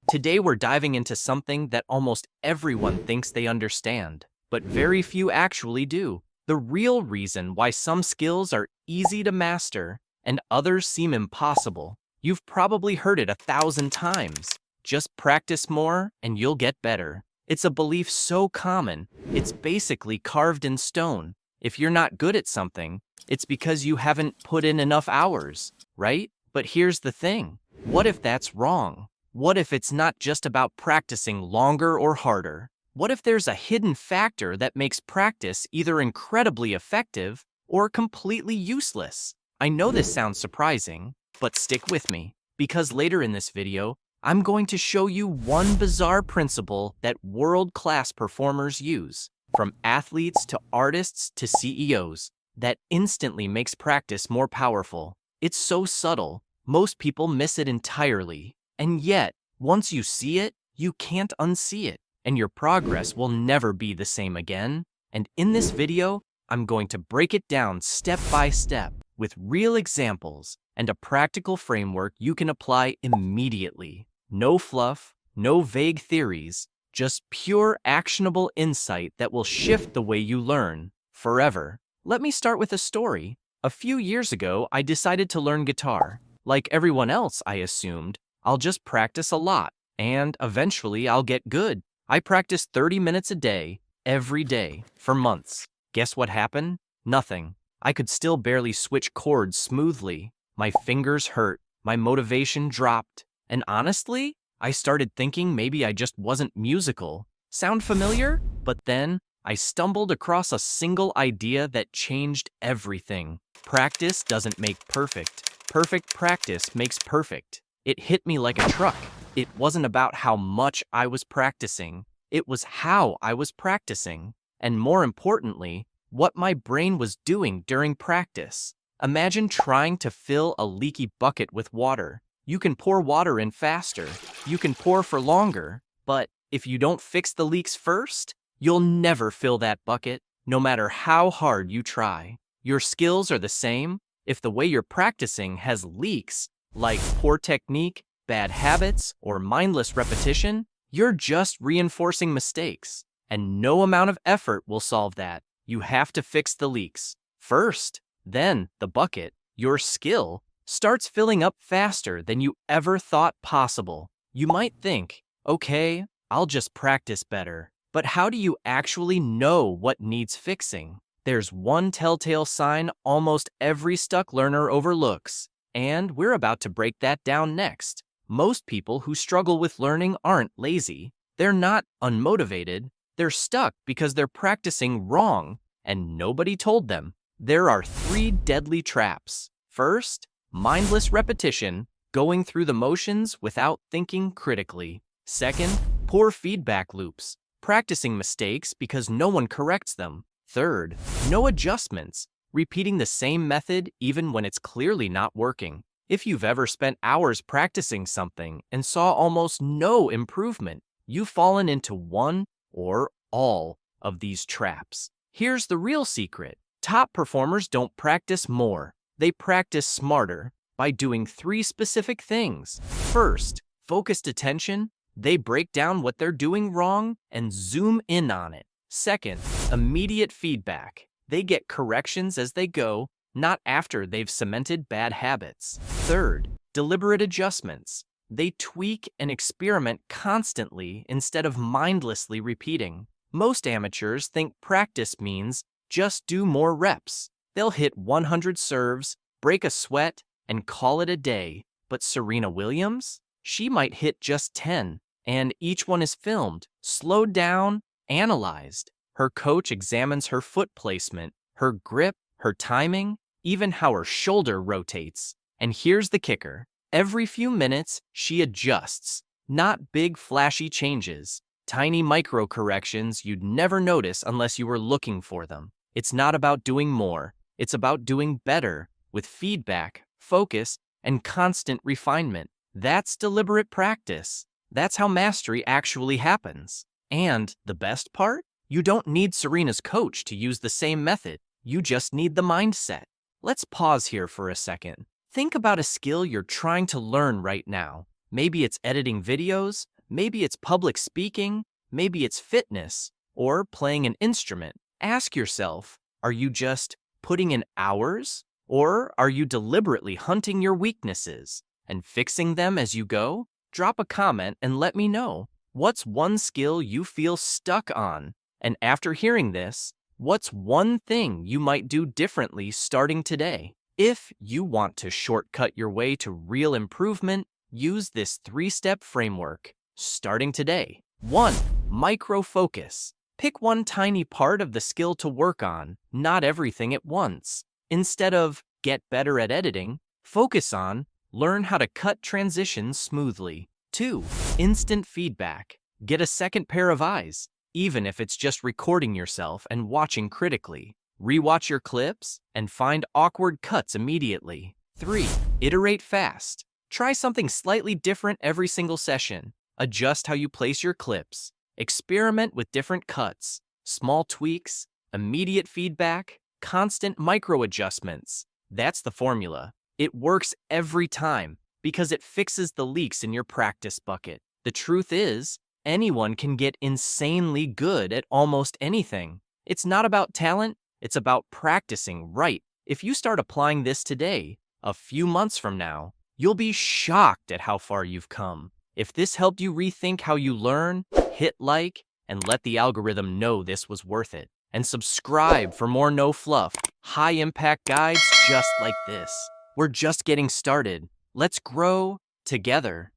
Today we're diving into something that almost everyone thinks they understand, but very few actually do. The real reason why some skills are easy to master and others seem impossible. You've probably heard it 1,000 times. Just practice more and you'll get better. It's a belief so common, it's basically carved in stone. If you're not good at something, it's because you haven't put in enough hours, right? But here's the thing. What if that's wrong? What if it's not just about practicing longer or harder? What if there's a hidden factor that makes practice either incredibly effective or completely useless? I know this sounds surprising, but stick with me, because later in this video, I'm going to show you one bizarre principle that world-class performers use, from athletes to artists to CEOs, that instantly makes practice more powerful. It's so subtle, most people miss it entirely. And yet, once you see it, you can't unsee it, and your progress will never be the same again. And in this video, I'm going to break it down step by step with real examples and a practical framework you can apply immediately. No fluff, no vague theories, just pure actionable insight that will shift the way you learn forever. Let me start with a story. A few years ago, I decided to learn guitar. Like everyone else, I assumed, I'll just practice a lot, and eventually I'll get good. I practiced 30 minutes a day, every day, for months. Guess what happened? Nothing. I could still barely switch chords smoothly. My fingers hurt, my motivation dropped, and honestly, I started thinking maybe I just wasn't musical. Sound familiar? But then, I stumbled across a single idea that changed everything. Practice doesn't make perfect. Perfect practice makes perfect. It hit me like a truck. It wasn't about how much I was practicing. It was how I was practicing. And more importantly, what my brain was doing during practice. Imagine trying to fill a leaky bucket with water. You can pour water in faster. You can pour for longer. But if you don't fix the leaks first, you'll never fill that bucket, no matter how hard you try. Your skills are the same. If the way you're practicing has leaks, like poor technique, bad habits, or mindless repetition, you're just reinforcing mistakes. And no amount of effort will solve that. You have to fix the leaks first. Then the bucket, your skill, starts filling up faster than you ever thought possible. You might think, okay, I'll just practice better. But how do you actually know what needs fixing? There's one telltale sign almost every stuck learner overlooks. And we're about to break that down next. Most people who struggle with learning aren't lazy. They're not unmotivated. They're stuck because they're practicing wrong, and nobody told them. There are 3 deadly traps. First, mindless repetition, going through the motions without thinking critically. Second, poor feedback loops, practicing mistakes because no one corrects them. Third, no adjustments, repeating the same method even when it's clearly not working. If you've ever spent hours practicing something and saw almost no improvement, you've fallen into one or all of these traps. Here's the real secret. Top performers don't practice more. They practice smarter by doing 3 specific things. First, focused attention. They break down what they're doing wrong and zoom in on it. Second, immediate feedback. They get corrections as they go, not after they've cemented bad habits. Third, deliberate adjustments. They tweak and experiment constantly instead of mindlessly repeating. Most amateurs think practice means just do more reps. They'll hit 100 serves, break a sweat, and call it a day. But Serena Williams? She might hit just 10, and each one is filmed, slowed down, analyzed. Her coach examines her foot placement, her grip, her timing, even how her shoulder rotates. And here's the kicker. Every few minutes, she adjusts. Not big flashy changes. Tiny micro corrections you'd never notice unless you were looking for them. It's not about doing more. It's about doing better, with feedback, focus, and constant refinement. That's deliberate practice. That's how mastery actually happens. And the best part? You don't need Serena's coach to use the same method. You just need the mindset. Let's pause here for a second. Think about a skill you're trying to learn right now. Maybe it's editing videos, Maybe it's public speaking, maybe it's fitness, or playing an instrument. Ask yourself, are you just putting in hours, or are you deliberately hunting your weaknesses and fixing them as you go? Drop a comment and let me know. What's one skill you feel stuck on? And after hearing this, what's one thing you might do differently starting today? If you want to shortcut your way to real improvement, use this 3-step framework. Starting today. 1. Micro-focus. Pick one tiny part of the skill to work on, not everything at once. Instead of get better at editing, focus on learn how to cut transitions smoothly. 2. Instant feedback. Get a second pair of eyes, even if it's just recording yourself and watching critically. Rewatch your clips and find awkward cuts immediately. 3. Iterate fast. Try something slightly different every single session. Adjust how you place your clips. Experiment with different cuts. Small tweaks, immediate feedback, constant micro adjustments. That's the formula. It works every time because it fixes the leaks in your practice bucket. The truth is, anyone can get insanely good at almost anything. It's not about talent, it's about practicing right. If you start applying this today, a few months from now, you'll be shocked at how far you've come. If this helped you rethink how you learn, hit like and let the algorithm know this was worth it. And subscribe for more no-fluff, high-impact guides just like this. We're just getting started. Let's grow together.